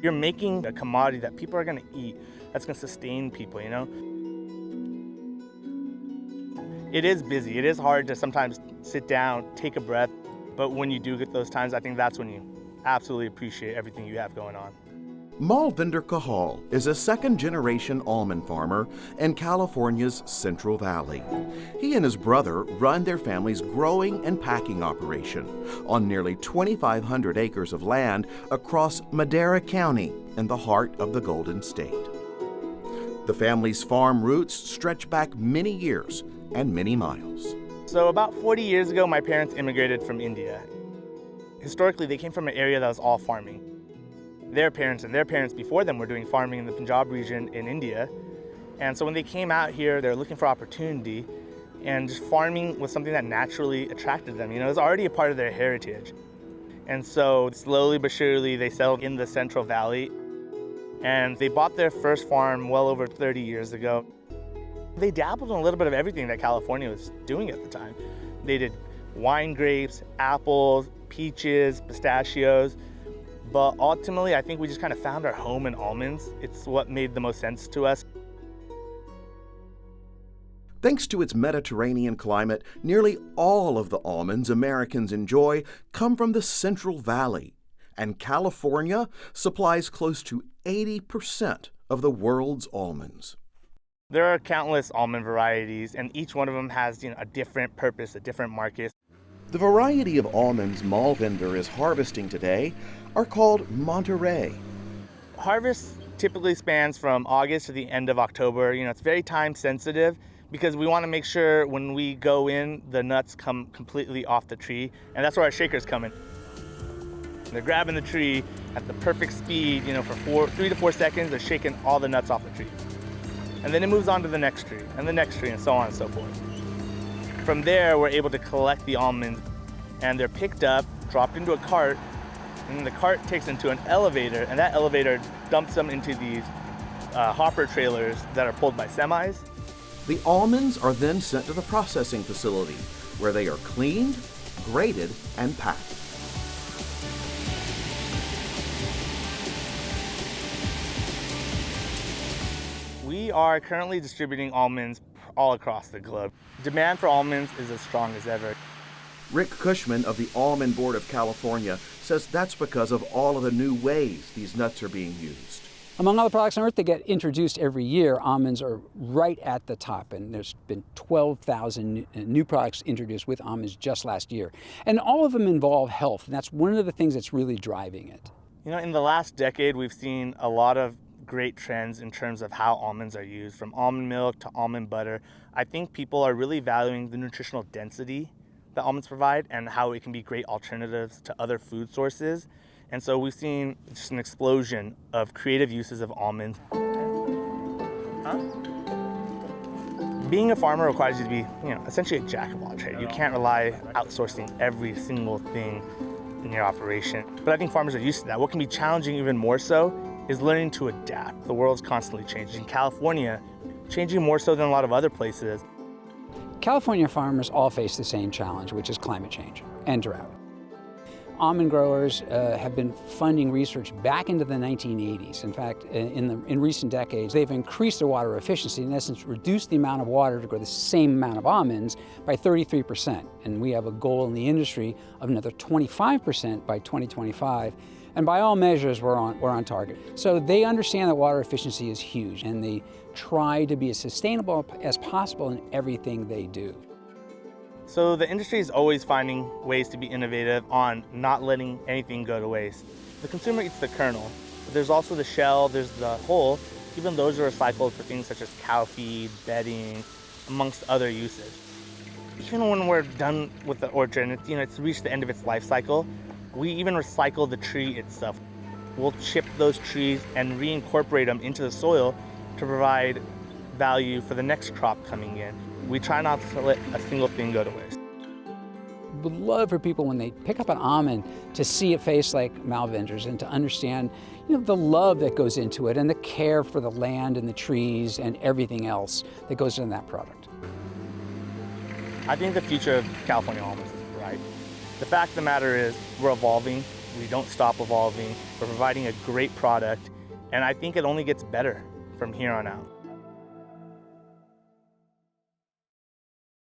You're making a commodity that people are gonna eat, that's gonna sustain people, you know? It is busy, it is hard to sometimes sit down, take a breath, but when you do get those times, I think that's when you absolutely appreciate everything you have going on. Malvinder Cajal is a second-generation almond farmer in California's Central Valley. He and his brother run their family's growing and packing operation on nearly 2,500 acres of land across Madera County in the heart of the Golden State. The family's farm roots stretch back many years and many miles. So about 40 years ago, my parents immigrated from India. Historically, they came from an area that was all farming. Their parents and their parents before them were doing farming in the Punjab region in India. And so when they came out here, they were looking for opportunity, and just farming was something that naturally attracted them. You know, it was already a part of their heritage. And so slowly but surely, they settled in the Central Valley, and they bought their first farm well over 30 years ago. They dabbled in a little bit of everything that California was doing at the time. They did wine grapes, apples, peaches, pistachios, but ultimately I think we just kind of found our home in almonds. It's what made the most sense to us. Thanks to its Mediterranean climate, nearly all of the almonds Americans enjoy come from the Central Valley, and California supplies close to 80% of the world's almonds. There are countless almond varieties, and each one of them has, a different purpose, a different market. The variety of almonds Malvinder is harvesting today are called Monterey. Harvest typically spans from August to the end of October. It's very time sensitive because we want to make sure when we go in, the nuts come completely off the tree, and that's where our shakers come in. They're grabbing the tree at the perfect speed, for 3 to 4 seconds, they're shaking all the nuts off the tree. And then it moves on to the next tree, and so on and so forth. From there, we're able to collect the almonds, and they're picked up, dropped into a cart, and then the cart takes into an elevator, and that elevator dumps them into these hopper trailers that are pulled by semis. The almonds are then sent to the processing facility, where they are cleaned, graded, and packed. We are currently distributing almonds all across the globe. Demand for almonds is as strong as ever. Rick Cushman of the Almond Board of California says that's because of all of the new ways these nuts are being used. Among all the products on earth that get introduced every year, almonds are right at the top, and there's been 12,000 new products introduced with almonds just last year. And all of them involve health, and that's one of the things that's really driving it. In the last decade, we've seen a lot of great trends in terms of how almonds are used, from almond milk to almond butter. I think people are really valuing the nutritional density that almonds provide and how it can be great alternatives to other food sources. And so we've seen just an explosion of creative uses of almonds. Being a farmer requires you to be, essentially a jack of all trades. You can't rely outsourcing every single thing in your operation. But I think farmers are used to that. What can be challenging even more so is learning to adapt. The world's constantly changing. California, changing more so than a lot of other places. California farmers all face the same challenge, which is climate change and drought. Almond growers have been funding research back into the 1980s. In fact, in recent decades, they've increased their water efficiency, in essence reduced the amount of water to grow the same amount of almonds by 33%. And we have a goal in the industry of another 25% by 2025. And by all measures, we're on target. So they understand that water efficiency is huge, and they try to be as sustainable as possible in everything they do. So the industry is always finding ways to be innovative on not letting anything go to waste. The consumer eats the kernel, but there's also the shell, there's the hull. Even those are recycled for things such as cow feed, bedding, amongst other uses. Even when we're done with the orchard and it's reached the end of its life cycle, we even recycle the tree itself. We'll chip those trees and reincorporate them into the soil to provide value for the next crop coming in. We try not to let a single thing go to waste. Would love for people, when they pick up an almond, to see it face like Malvinder's and to understand the love that goes into it and the care for the land and the trees and everything else that goes into that product. I think the future of California almonds is bright. The fact of the matter is we're evolving, We don't stop evolving. We're providing a great product, and I think it only gets better from here on out.